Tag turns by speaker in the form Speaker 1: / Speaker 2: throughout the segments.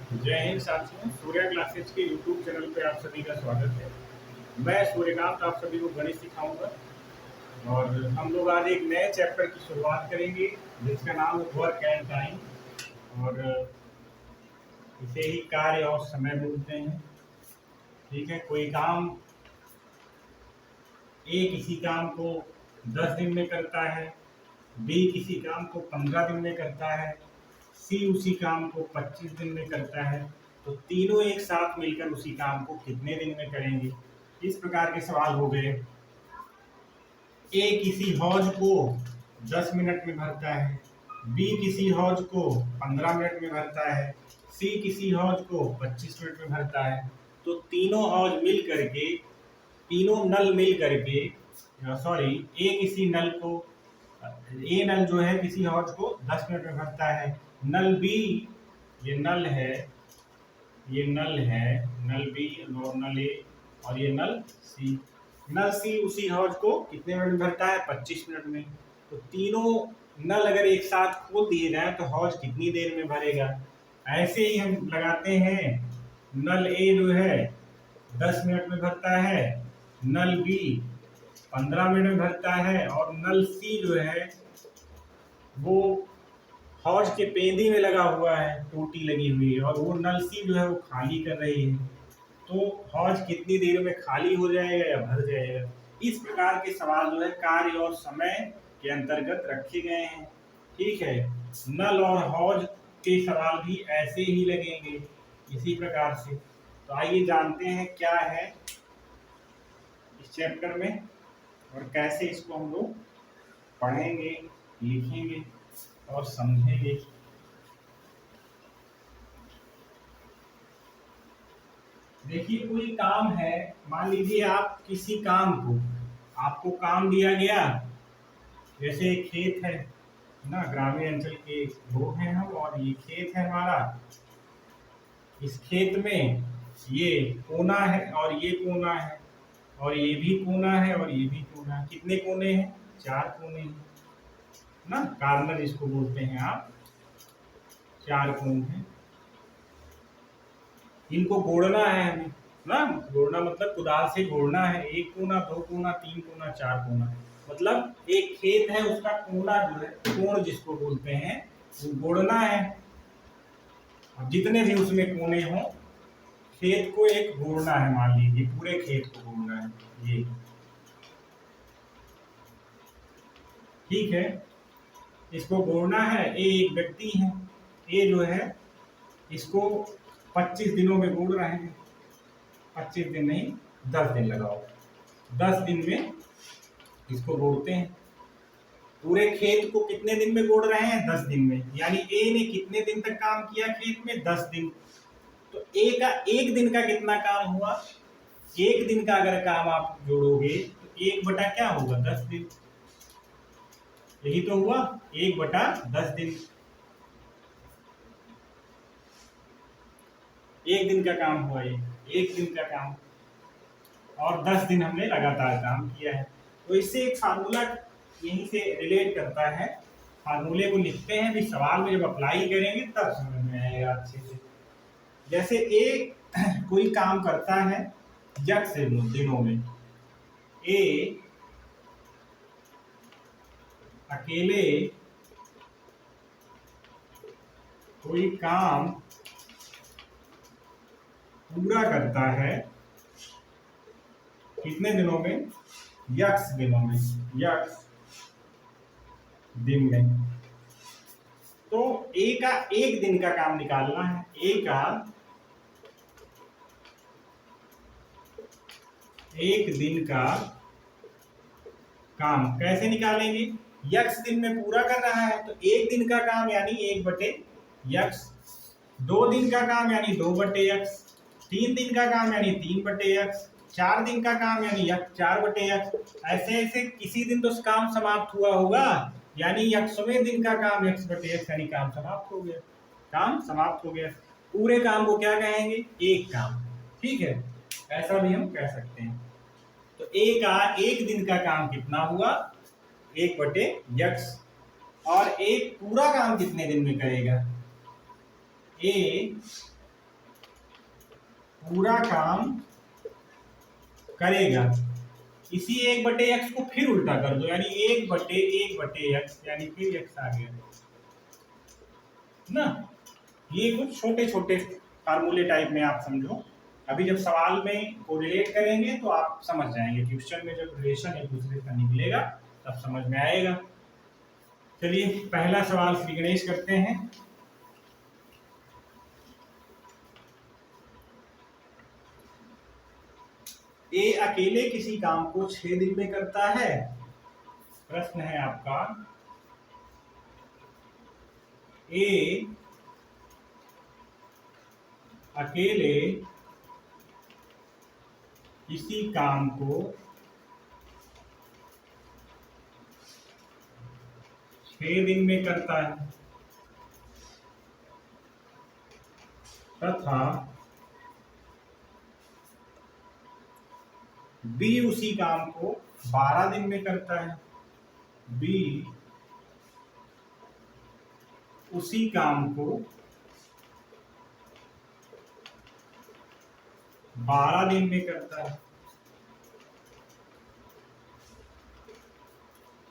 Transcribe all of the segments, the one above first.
Speaker 1: जय हिंद साथियों, सूर्या क्लासेज के यूट्यूब चैनल पे आप सभी का स्वागत है। मैं सूर्यकांत आप सभी को गणित सिखाऊंगा और हम लोग आज एक नए चैप्टर की शुरुआत करेंगे जिसका नाम है वर्क एंड टाइम। और इसे ही कार्य और समय बोलते हैं। ठीक है, कोई काम ए किसी काम को 10 दिन में करता है, बी किसी काम को 15 दिन में करता है, सी उसी काम को 25 दिन में करता है। तो तीनों एक साथ मिलकर उसी काम को कितने दिन में करेंगे, इस प्रकार के सवाल हो गए। ए किसी हौज को 10 मिनट में भरता है, बी किसी हौज को 15 मिनट में भरता है, सी किसी हौज को 25 मिनट में भरता है। तो तीनों हौज मिल करके, तीनों नल मिल करके, सॉरी, ए किसी नल को, ए नल जो है किसी हौज को 10 मिनट में भरता है। नल बी, ये नल है, ये नल है, नल बी और नल ए, और ये नल सी। नल सी उसी हौज को कितने मिनट में भरता है? 25 मिनट में। तो तीनों नल अगर एक साथ खोल दिए जाए तो हौज कितनी देर में भरेगा? ऐसे ही हम लगाते हैं। नल ए जो है 10 मिनट में भरता है, नल बी 15 मिनट में भरता है, और नल सी जो है वो हौज के पेंदी में लगा हुआ है, टूटी लगी हुई है, और वो नल सी जो है वो खाली कर रही है। तो हौज कितनी देर में खाली हो जाएगा या भर जाएगा? इस प्रकार के सवाल जो है कार्य और समय के अंतर्गत रखे गए हैं। ठीक है, नल और हौज के सवाल भी ऐसे ही लगेंगे इसी प्रकार से। तो आइए जानते हैं क्या है इस चैप्टर में और कैसे इसको हम लोग पढ़ेंगे, लिखेंगे और समझेंगे। देखिए, कोई काम है, मान लीजिए आप किसी काम को, आपको काम दिया गया, जैसे खेत है ना, ग्रामीण अंचल के लोग हैं हम, और ये खेत है हमारा। इस खेत में ये कोना है और ये कोना है, और ये भी कोना है और ये भी कोना है। कितने कोने हैं? 4 कोने हैं ना, कार्नर इसको बोलते हैं आप। 4 कोने हैं, इनको गोड़ना है हमें ना। गोड़ना मतलब कुदाल से गोड़ना है। 1 कोना, 2 कोना, 3 कोना, 4 कोना। मतलब एक खेत है, उसका कोना जो है, कोण जिसको बोलते हैं, वो गोड़ना है। अब जितने भी उसमें कोने हों, खेत को एक गोड़ना है। मान लीजिए पूरे खेत को गोड़ना है ये। ठीक है, इसको गोड़ना है। ए एक व्यक्ति है, ए जो है इसको 25 दिनों में गोड़ रहे हैं। 25 दिन नहीं, 10 दिन लगाओ। 10 दिन में इसको गोड़ते हैं। पूरे खेत को कितने दिन में गोड़ रहे हैं? 10 दिन में। यानी ए ने कितने दिन तक काम किया खेत में? 10 दिन। तो ए का 1 दिन का कितना काम हुआ? 1 दिन का अगर काम आप जोड़ोगे तो 1 बटा क्या होगा? 10 दिन। यही तो हुआ, 1/10 दिन। 1 दिन का काम हुआ ये, 1 दिन का काम, और 10 दिन हमने लगातार काम किया है। तो इससे एक फार्मूला यहीं से रिलेट करता है। फार्मूले को लिखते हैं, भी सवाल में जब अप्लाई करेंगे तब समझ में आएगा अच्छे से। जैसे ए कोई काम करता है यक्ष दिनों में। ए अकेले कोई काम पूरा करता है कितने दिनों में? यक्ष दिनों में, यक्ष दिन में। तो ए का 1 दिन का काम निकालना है। ए का 1 दिन का काम कैसे निकालेंगे? यक्ष दिन में पूरा कर रहा है तो 1 दिन का काम यानी 1/यक्ष। 2 दिन का काम यानी 2/यक्ष। 3 दिन का काम यानी 3/यक्ष। 4 दिन का काम यानी 4/यक्ष। ऐसे ऐसे किसी दिन तो काम समाप्त हुआ होगा, यानी यक्षवें दिन का काम x/यक्ष, यानी काम समाप्त हो गया। काम समाप्त हो गया। पूरे काम को क्या कहेंगे? एक काम। ठीक है, ऐसा भी हम कह सकते हैं। तो ए का 1 दिन का काम कितना हुआ? 1/यक्ष। और एक पूरा काम कितने दिन में करेगा? ए पूरा काम करेगा। इसी 1/x को फिर उल्टा कर दो, यानी 1/1/x, यानी फिर x आ गया ना। ये कुछ छोटे छोटे फार्मूले टाइप में आप समझो। अभी जब सवाल में कोरिलेट करेंगे तो आप समझ जाएंगे। क्वेश्चन में जब रिलेशन एक दूसरे का निकलेगा तब समझ में आएगा। चलिए पहला सवाल श्री गणेश करते हैं। ए अकेले किसी काम को 6 दिन में करता है। प्रश्न है आपका, ए अकेले किसी काम को 6 दिन में करता है तथा बी उसी काम को 12 दिन में करता है। बी उसी काम को 12 दिन में करता है।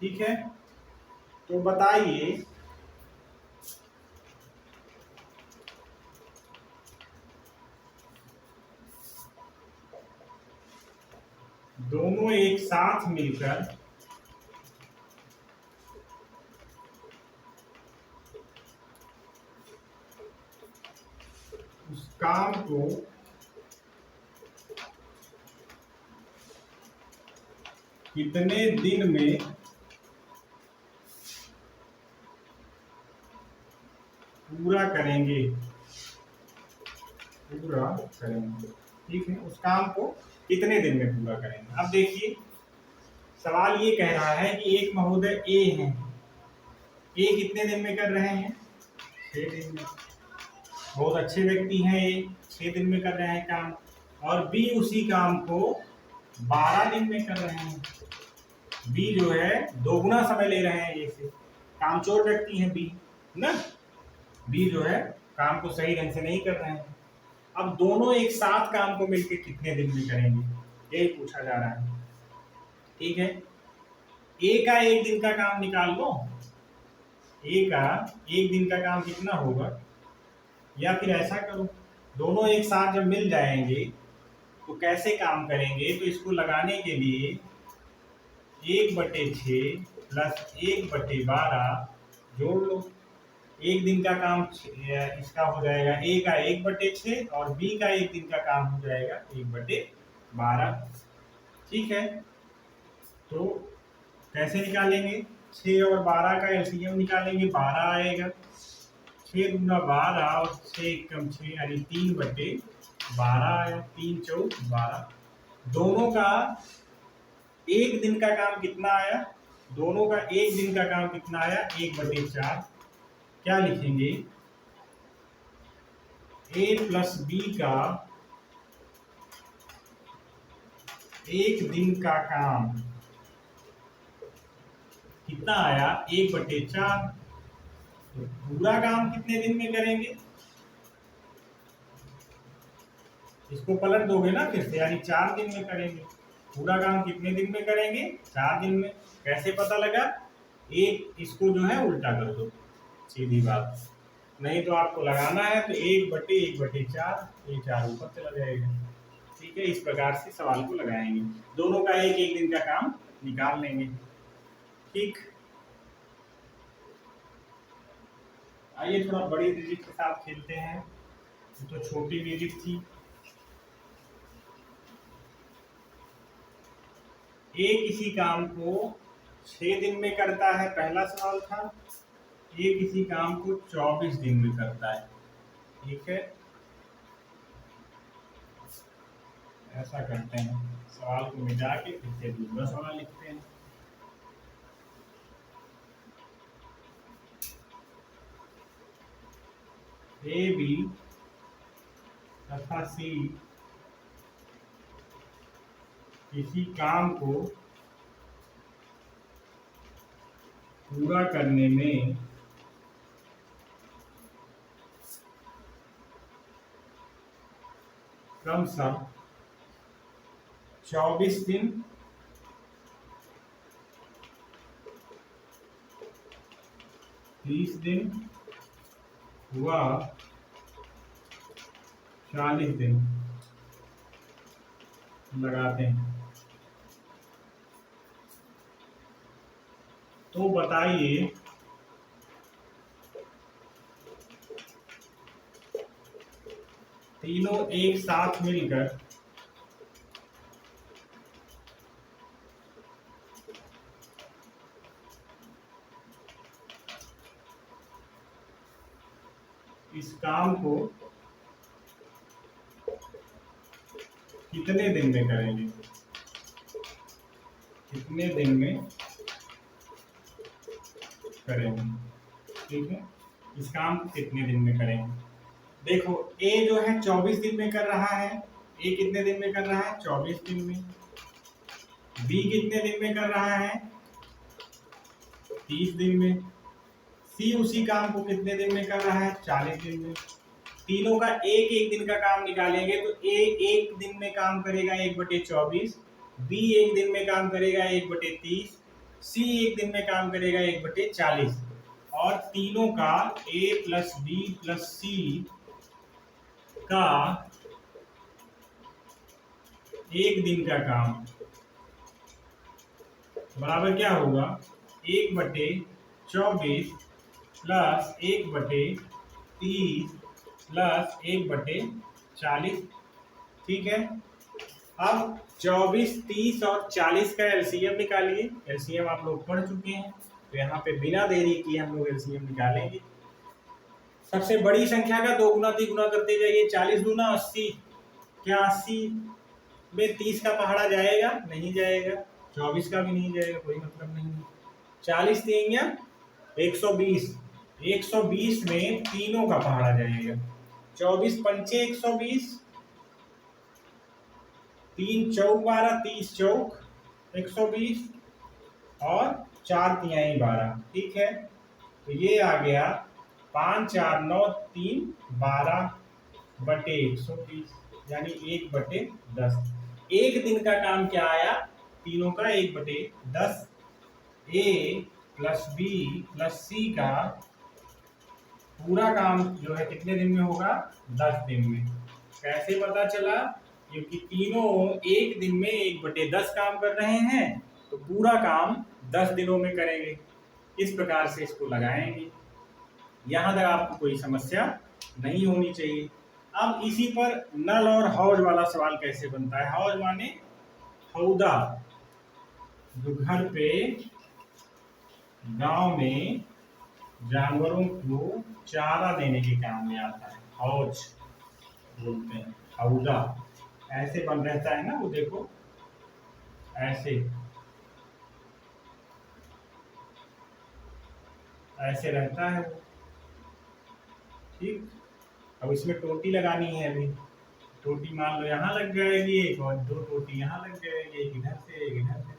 Speaker 1: ठीक है, तो बताइए दोनों एक साथ मिलकर उस काम को कितने दिन में पूरा करेंगे। ठीक है, उस काम को कितने दिन में पूरा करेंगे। अब देखिए सवाल ये कह रहा है कि एक महोदय ए हैं, ए कितने दिन में कर रहे हैं, 6 दिन में। बहुत अच्छे व्यक्ति हैं, ये 6 दिन में कर रहे हैं काम। और बी उसी काम को 12 दिन में कर रहे हैं। बी जो है दोगुना समय ले रहे हैं, ये से कामचोर व्यक्ति हैं बी ना। बी जो है काम को सही ढंग से नहीं कर रहे हैं। अब दोनों एक साथ काम को मिलकर कितने दिन में करेंगे, यही पूछा जा रहा है। ठीक है, ए का 1 दिन का काम निकाल लो। ए का 1 दिन का काम कितना होगा, या फिर ऐसा करो दोनों एक साथ जब मिल जाएंगे तो कैसे काम करेंगे। तो इसको लगाने के लिए 1/6 प्लस 1/12 जोड़ लो। 1 दिन का काम इसका हो जाएगा, ए का 1/6 और बी का 1 दिन का काम हो जाएगा 1/12। ठीक है, तो कैसे निकालेंगे, 6 और 12 का एलसीएम निकालेंगे, 12 आएगा। 6 दूना 12 और 6 कम 6 यानी 3/12 आया। 3 चौक 12। दोनों का 1 दिन का काम कितना आया, दोनों का 1 दिन का काम कितना आया, 1/4। क्या लिखेंगे, ए प्लस बी का 1 दिन का काम कितना आया, 1/4। तो पूरा काम कितने दिन में करेंगे, इसको पलट दोगे ना फिर से, यानी 4 दिन में करेंगे। पूरा काम कितने दिन में करेंगे, 4 दिन में। कैसे पता लगा, एक इसको जो है उल्टा कर दो, सीधी बात। नहीं तो आपको लगाना है तो 1/1/4, ये 4 ऊपर चला जाएगा। ठीक है, इस प्रकार से सवाल को लगाएंगे, दोनों का 1-1 दिन का काम निकाल लेंगे। ठीक, आइए थोड़ा बड़ी डिजिट के साथ खेलते हैं, तो छोटी डिजिट थी। ए किसी काम को 6 दिन में करता है, पहला सवाल था। ए किसी काम को 24 दिन में करता है। ठीक है, ऐसा करते हैं, सवाल को मिटा के फिर से दूसरा सवाल लिखते हैं। ए बी तथा सी किसी काम को पूरा करने में क्रमशः 24 दिन, 30 दिन व 40 दिन लगाते हैं। तो बताइए तीनों एक साथ मिलकर इस काम को कितने दिन में करेंगे, कितने दिन में करेंगे। ठीक है, इस काम को कितने दिन में करेंगे। देखो ए जो है 24 दिन में कर रहा है, ए कितने दिन में कर रहा है, 24 दिन में। बी कितने दिन में कर रहा है, 30 दिन में। सी उसी काम को कितने दिन में कर रहा है, 40 दिन में। तीनों का एक एक दिन का काम निकालेंगे तो ए एक दिन में काम करेगा 1/24, बी एक दिन में काम करेगा 1/30, सी एक दिन में काम करेगा 1/40। और तीनों का ए प्लस बी प्लस सी का एक दिन का काम बराबर क्या होगा, 1/24 प्लस 1/30 प्लस 1/40। ठीक है, अब 24, 30 और 40 का एलसीएम निकालिए। एलसीएम आप लोग पढ़ चुके हैं, तो यहाँ पे बिना देरी किए हम लोग एलसीएम निकालेंगे। सबसे बड़ी संख्या का 2 गुना 3 गुना करते जाइए। 40 दूना 80, क्या 80 में 30 का पहाड़ा जाएगा, नहीं जाएगा। 24 का भी नहीं जाएगा, कोई मतलब नहीं है। 40 देंगे 120, 120 में तीनों का पहाड़ा जाएगा। 24 पंचे 120, 3 चौक 12, 30 चौक 120 और 4 तिहाई 12। ठीक है, तो ये आ गया 5 4 9 3 12/120, यानी 1/10। एक दिन का काम क्या आया, तीनों का 1/10। ए प्लस बी प्लस सी का पूरा काम जो है कितने दिन में होगा, 10 दिन में। कैसे पता चला, क्योंकि तीनों एक दिन में 1/10 काम कर रहे हैं, तो पूरा काम 10 दिनों में करेंगे। इस प्रकार से इसको लगाएंगे। यहां तक आपको कोई समस्या नहीं होनी चाहिए। अब इसी पर नल और हौज वाला सवाल कैसे बनता है। हौज माने हौदा, जो घर पे गांव में जानवरों को चारा देने के काम में आता है, हौज बोलते हैं। हौदा ऐसे बन रहता है ना, वो देखो ऐसे ऐसे रहता है वो। ठीक, अब इसमें टोटी लगानी है। अभी टोटी मान लो यहाँ लग जाएगी एक, और 2 टोटी यहाँ लग जाएगी, एक इधर से एक इधर से।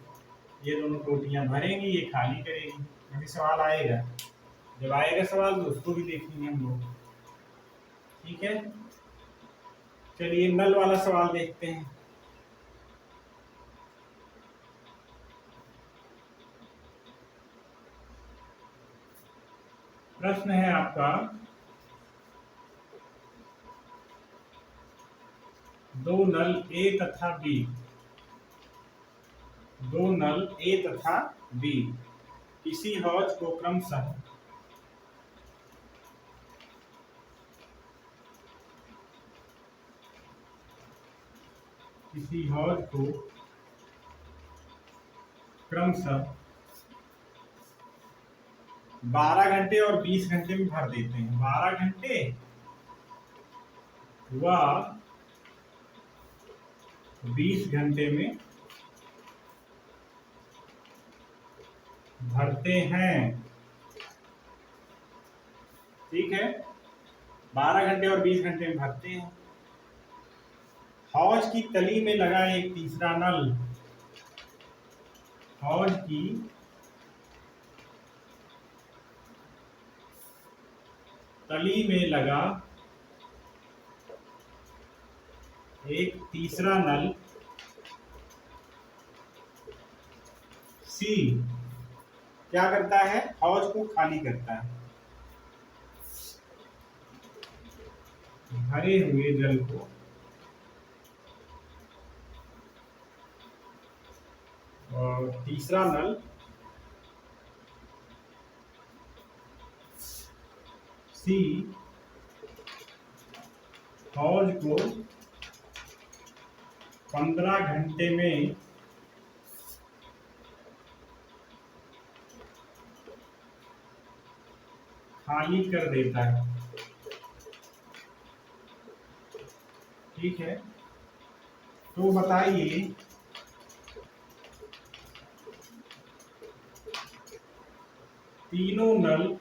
Speaker 1: ये दोनों टोटियाँ भरेंगी, ये खाली करेगी। अभी सवाल आएगा, जब आएगा सवाल तो उसको भी देखेंगे हम लोग। ठीक है, चलिए नल वाला सवाल देखते हैं। प्रश्न है आपका, 2 नल ए तथा बी, 2 नल ए तथा बी किसी हौज को क्रमशः किसी हौज को क्रमशः 12 घंटे और 20 घंटे में भर देते हैं। 12 घंटे व 20 घंटे में भरते हैं। ठीक है, 12 घंटे और 20 घंटे में भरते हैं। हौज की तली में लगा एक तीसरा नल, हौज की तली में लगा एक तीसरा नल सी क्या करता है, हौज को खाली करता है। भरे हुए जल को और तीसरा नल सी हौज को 15 घंटे में खाली कर देता है। ठीक है, तो बताइए तीनों नल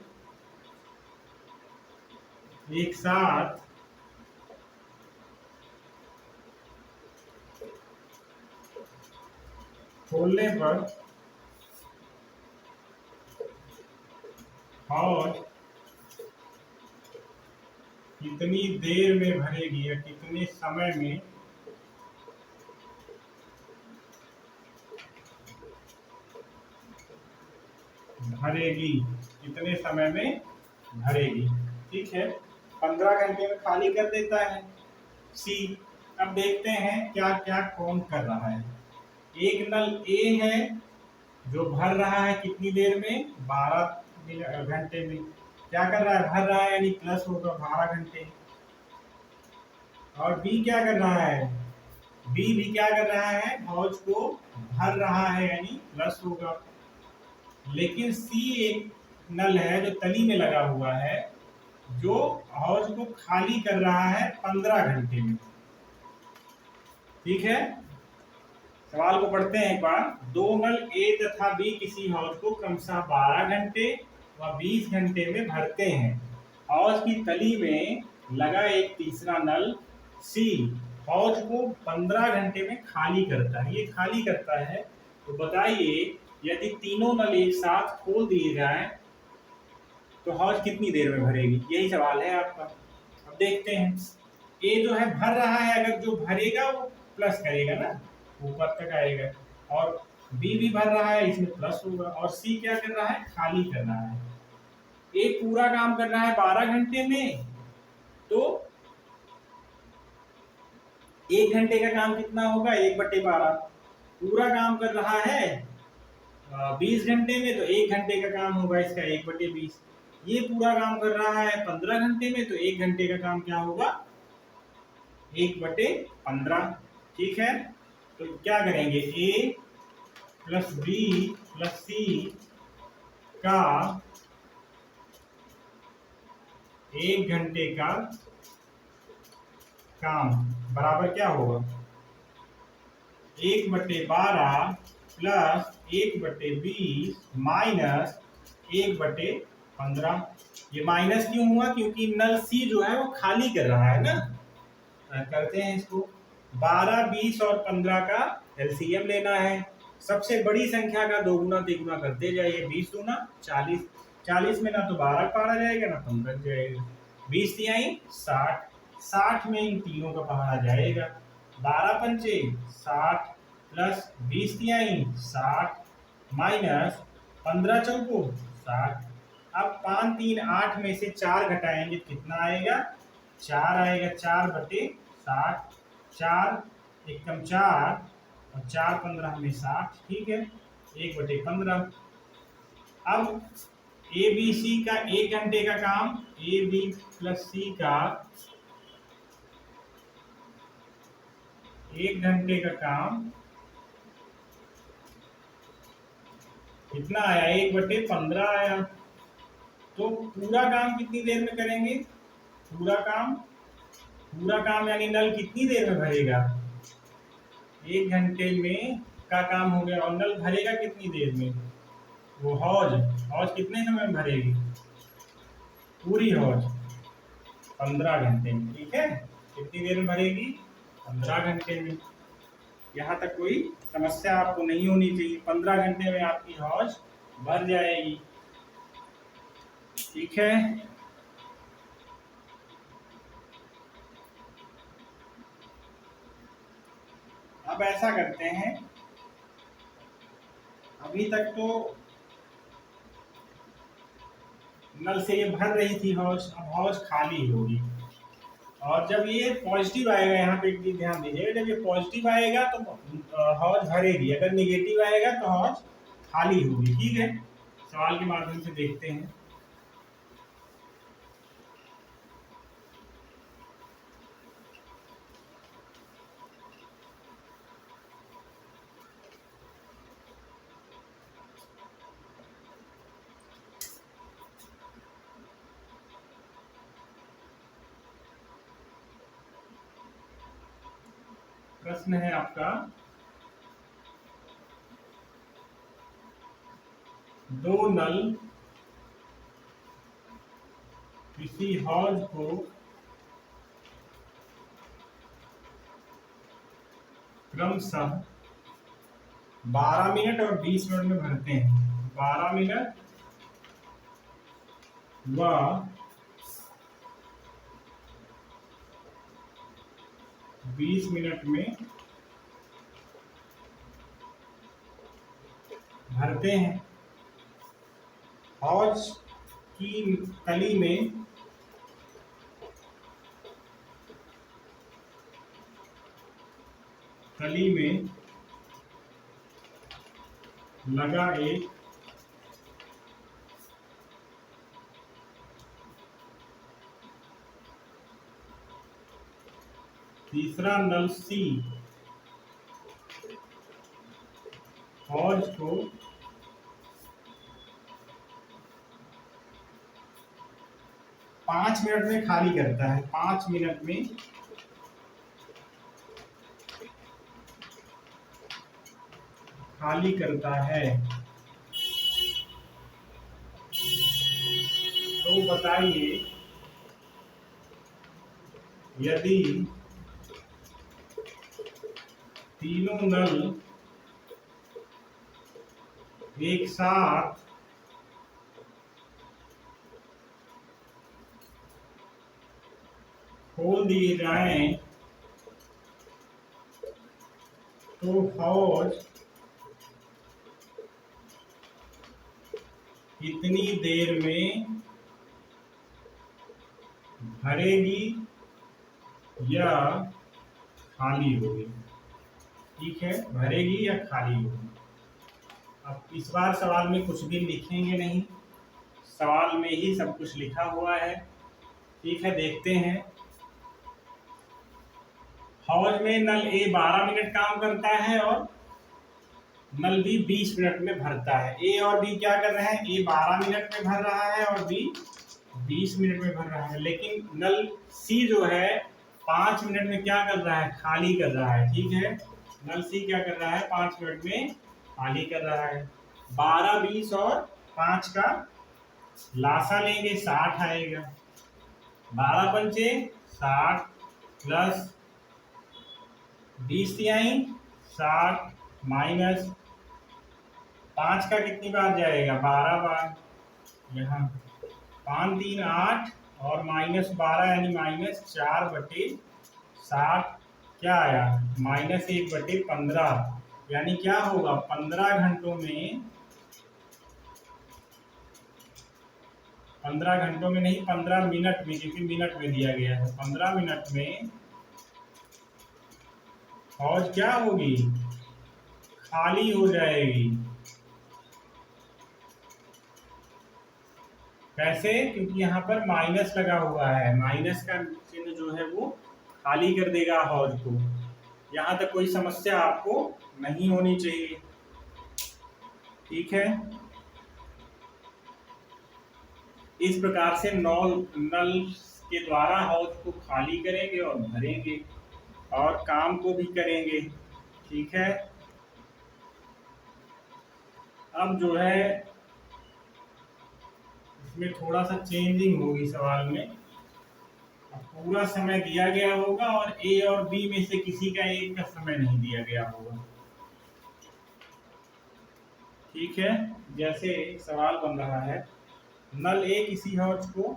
Speaker 1: एक साथ खोलने पर हौज कितनी देर में भरेगी या कितने समय में भरेगी, कितने समय में भरेगी। ठीक है, 15 घंटे में खाली कर देता है सी। अब देखते हैं क्या क्या कौन कर रहा है। एक नल ए है जो भर रहा है कितनी देर में, 12 घंटे में। क्या कर रहा है, भर रहा है, यानी प्लस होगा 12 घंटे। और बी क्या कर रहा है, बी भी क्या कर रहा है, हौज को भर रहा है, यानी प्लस होगा। लेकिन सी एक नल है जो तली में लगा हुआ है, जो हौज को खाली कर रहा है 15 घंटे में। ठीक है, सवाल को पढ़ते हैं एक बार। दो नल ए तथा बी किसी हौज को क्रमशः 12 घंटे व 20 घंटे में भरते हैं। हौज की तली में लगा एक तीसरा नल सी हौज को 15 घंटे में खाली करता है। ये खाली करता है, तो बताइए यदि तीनों नल एक साथ खोल दिए जाएं तो हौज कितनी देर में भरेगी, यही सवाल है आपका। अब देखते हैं, ए जो है भर रहा है, अगर जो भरेगा वो प्लस करेगा ना, ऊपर तक आएगा। और बी भी भर रहा है, इसमें प्लस होगा। और सी क्या कर रहा है, खाली कर रहा है। ए पूरा काम कर रहा है 12 घंटे में, तो 1 घंटे का काम कितना होगा, 1/12। पूरा काम कर रहा है 20 घंटे में, तो 1 घंटे का काम होगा इसका 1/20। ये पूरा काम कर रहा है 15 घंटे में, तो 1 घंटे का काम क्या होगा, 1/15। ठीक है, तो क्या करेंगे, ए प्लस बी प्लस सी का 1 घंटे का काम बराबर क्या होगा, 1/12 प्लस 1/20 माइनस 1/15। ये माइनस क्यों हुआ, क्योंकि नल सी जो है वो खाली कर रहा है ना। करते हैं इसको, 12, 20 और 15 का एलसीएम लेना है। सबसे बड़ी संख्या का दोगुना तिगुना करते जाइए। 20 दूना 40, 40 में ना तो 12 पढ़ा जाएगा ना 15 जाएगा। 20 तिहाई 60, 60 में इन तीनों का पहाड़ा जाएगा। 12 पंचे 60 प्लस 20 तिहाई 60 माइनस 15 चौको 60। अब 5 3 8 में से 4 घटाएंगे कितना आएगा, 4 आएगा। 4/60, 4 एकम 4 और 4 15 में 60। ठीक है, 1/15। अब ए बी सी का 1 घंटे का काम, ए बी प्लस सी का 1 घंटे का काम कितना आया, 1/15 आया। तो पूरा काम कितनी देर में करेंगे, पूरा काम यानी नल कितनी देर में भरेगा, 1 घंटे में का काम हो गया। और नल भरेगा कितनी देर में, वो हौज कितने समय में भरेगी, पूरी हौज 15 घंटे में। ठीक है, कितनी देर में भरेगी, 15 घंटे में। यहाँ तक कोई समस्या आपको नहीं होनी चाहिए, 15 घंटे में आपकी हौज भर जाएगी। ठीक है, अब ऐसा करते हैं, अभी तक तो नल से ये भर रही थी हौज, अब हौज खाली होगी। और जब ये पॉजिटिव आएगा, यहाँ पे एक चीज ध्यान दीजिएगा, जब ये पॉजिटिव आएगा तो हौज भरेगी, अगर निगेटिव आएगा तो हौज खाली होगी। ठीक है, सवाल के माध्यम से देखते हैं। प्रश्न है आपका, दो नल किसी हौज को क्रमशः 12 मिनट और 20 मिनट में भरते हैं। 12 मिनट व 20 मिनट में भरते हैं। हौज की तली में लगा एक तीसरा नल सी हौज को 5 मिनट में खाली करता है। 5 मिनट में खाली करता है। तो बताइए, यदि तीनों नल एक साथ खोल दिए जाएं तो हौज कितनी देर में भरेगी या खाली होगी? ठीक है, भरेगी या खाली होगी। अब इस बार सवाल में कुछ भी लिखेंगे नहीं, सवाल में ही सब कुछ लिखा हुआ है। ठीक है, देखते हैं। हौज में नल ए 12 मिनट काम करता है और नल बी 20 मिनट में भरता है। ए और बी क्या कर रहे हैं? ए 12 मिनट में भर रहा है और बी 20 मिनट में भर रहा है। लेकिन नल सी जो है 5 मिनट में क्या कर रहा है? खाली कर रहा है। ठीक है, नल सी क्या कर रहा है? 5 मिनट में खाली कर रहा है। 12, 20 और 5 का लासा लेंगे, 60 आएगा। 12 पंचे 60 प्लस 20 तिहाई 60 माइनस 5 का कितनी बार जाएगा? 12 बार। यहाँ 5 3 8 और माइनस 12 यानी माइनस 4/60 क्या आया? माइनस 1/15 यानी क्या होगा? 15 घंटों में, 15 घंटों में नहीं, 15 मिनट में, क्योंकि मिनट में दिया गया है। 15 मिनट में हौज क्या होगी? खाली हो जाएगी। कैसे? क्योंकि यहाँ पर माइनस लगा हुआ है, माइनस का चिन्ह जो है वो खाली कर देगा हौज को। यहाँ तक कोई समस्या आपको नहीं होनी चाहिए। ठीक है, इस प्रकार से नल के द्वारा हौज को खाली करेंगे और भरेंगे और काम को भी करेंगे। ठीक है, अब जो है इसमें थोड़ा सा चेंजिंग होगी सवाल में। पूरा समय दिया गया होगा और ए और बी में से किसी का एक का समय नहीं दिया गया होगा। ठीक है, जैसे सवाल बन रहा है, नल ए किसी हौज को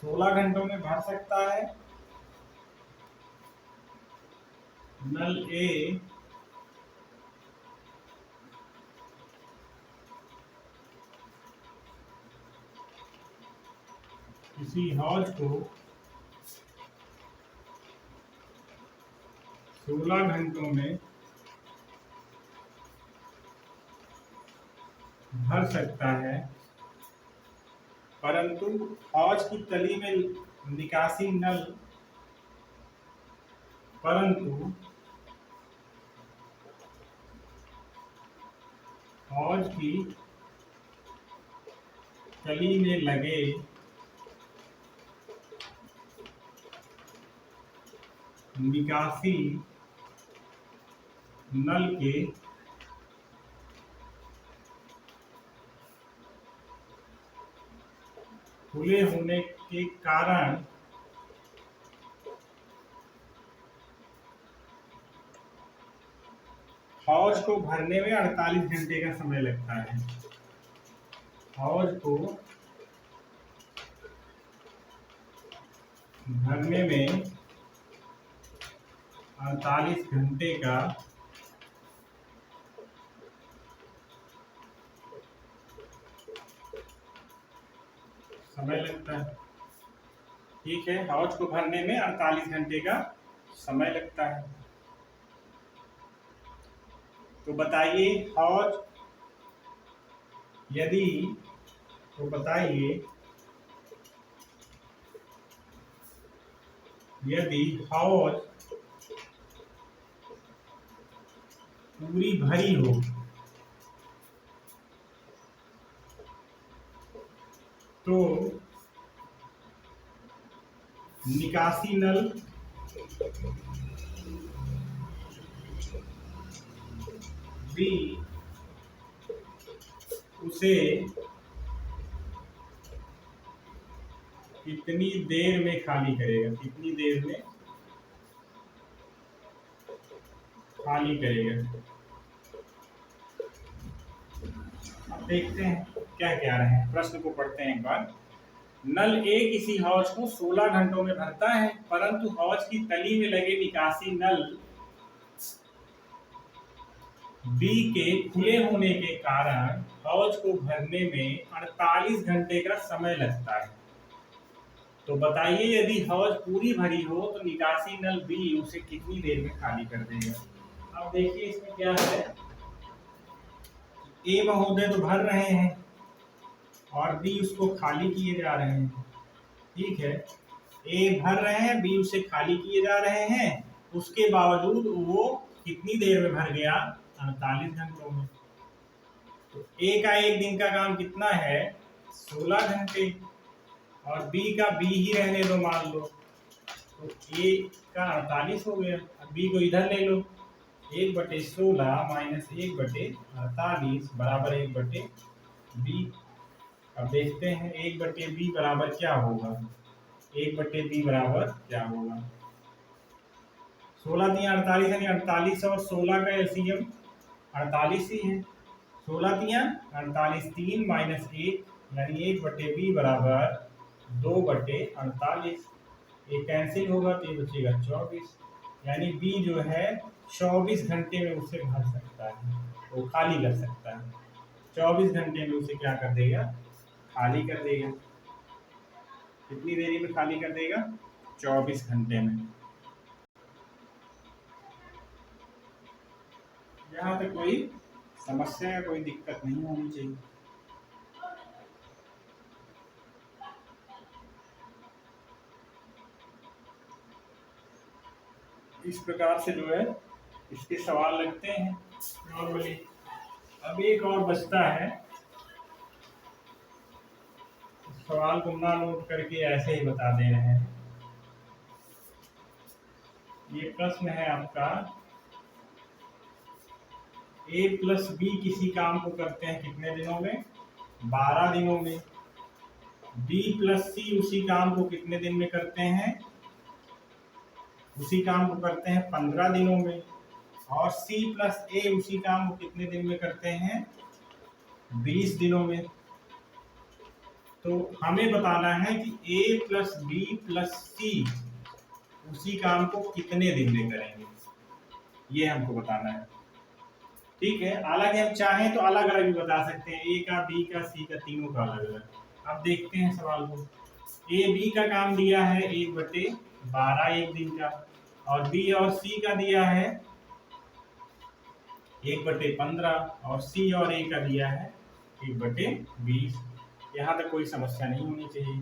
Speaker 1: 16 घंटों में भर सकता है नल ए किसी हौज को 16 घंटों में भर सकता है, परंतु हौज की तली में निकासी नल परंतु हौज की तली में लगे निकासी नल के खुले होने के कारण हौज को भरने में 48 घंटे का समय लगता है। हौज को भरने में 48 घंटे का समय लगता है। ठीक है, हौज को भरने में 48 घंटे का समय लगता है। तो बताइए हौज यदि तो बताइए यदि हौज पूरी भरी हो तो निकासी नल भी उसे कितनी देर में खाली करेगा, कितनी देर में खाली करेगा। अब देखते हैं क्या कह रहे हैं, प्रश्न को पढ़ते हैं एक बार। नल ए किसी हौज को 16 घंटों में भरता है, परंतु हौज की तली में लगे निकासी नल बी के खुले होने के कारण हौज को भरने में 48 घंटे का समय लगता है। तो बताइए यदि हौज पूरी भरी हो तो निकासी नल बी उसे कितनी देर में खाली कर देगा। अब देखिए इसमें क्या है, ए महोदय तो भर रहे हैं और बी उसको खाली किए जा रहे हैं। ठीक है, ए भर रहे हैं, बी उसे खाली किए जा रहे हैं, उसके बावजूद वो कितनी देर में भर गया, 48 घंटों में। तो ए का एक दिन का काम कितना है, 16 घंटे, और बी का बी ही रहने दो मान लो, तो ए का 48 हो गया। अब बी को इधर ले लो, 1/16 माइनस 1/48 बराबर 1/b। अब देखते हैं 1/b बराबर क्या होगा, 1/b बराबर क्या होगा। 16 दिया 48 यानी 48 और 16 का एलसीएम 48 ही है। 16 दिया 48, 3 माइनस 1 यानी 1/b बराबर 2/48। ये कैंसिल होगा तो ये बचेगा 24, यानी बी जो है 24 घंटे में उसे भर सकता है, वो खाली कर सकता है। 24 घंटे में उसे क्या कर देगा, खाली कर देगा। कितनी देरी में खाली कर देगा, 24 घंटे में। यहाँ तक कोई समस्या या कोई दिक्कत नहीं होनी चाहिए। इस प्रकार से जो है इसके सवाल लगते हैं नॉर्मली। अब एक और बचता है, सवाल को ना नोट करके ऐसे ही बता दे रहे हैं। ये प्रश्न है आपका, ए प्लस बी किसी काम को करते हैं कितने दिनों में, 12 दिनों में। बी प्लस सी उसी काम को कितने दिन में करते हैं, उसी काम को करते हैं 15 दिनों में। और सी प्लस ए उसी काम को कितने दिन में करते हैं, 20 दिनों में। तो हमें बताना है कि ए प्लस बी प्लस सी उसी काम को कितने दिन में करेंगे। ये हमको बताना है। ठीक है, हालांकि हम चाहें तो अलग अलग भी बता सकते हैं, ए का, बी का, सी का, तीनों का अलग अलग। अब देखते हैं सवाल को। ए बी का काम दिया है 1/12 एक दिन का, और बी और सी का दिया है 1/15, और सी और ए का दिया है 1/20। यहाँ तक कोई समस्या नहीं होनी चाहिए।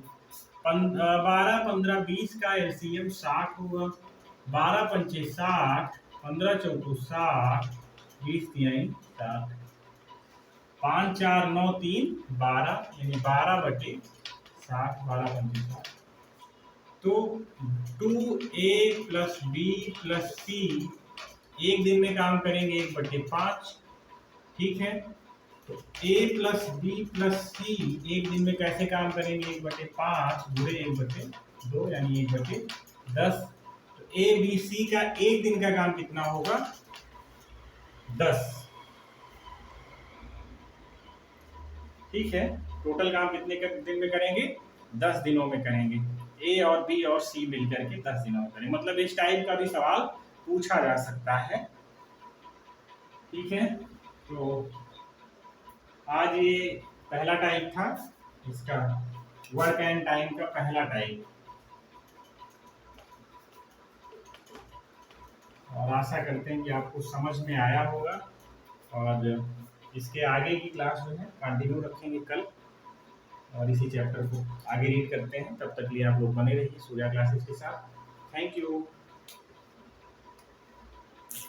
Speaker 1: 12, 15, 20 का एलसीएम 60 होगा। 12 पंचे 60, 15 चौको 60, 20 तिहाई 60, 5 4 9 3 12, यानी 12/60, 12 पंचे 60। तो 2a प्लस बी प्लस सी एक दिन में काम करेंगे 1/5। ठीक है, तो a प्लस बी प्लस सी एक दिन में कैसे काम करेंगे 1/5 गुणे 1/2, यानी 1/10। तो ए बी सी का एक दिन का काम कितना होगा 10। ठीक है, टोटल काम कितने दिन में करेंगे 10 दिनों में करेंगे। ए और बी और सी मिलकर के 10 दिनों में करेंगे। मतलब इस टाइप का भी सवाल पूछा जा सकता है। ठीक है, तो आज ये पहला टाइप था इसका, वर्क एंड टाइम का पहला टाइप। और आशा करते हैं कि आपको समझ में आया होगा, और इसके आगे की क्लास जो है कंटिन्यू रखेंगे कल, और इसी चैप्टर को आगे रीड करते हैं। तब तक लिए आप लोग बने रहिए सूर्या क्लासेस के साथ। Thank you.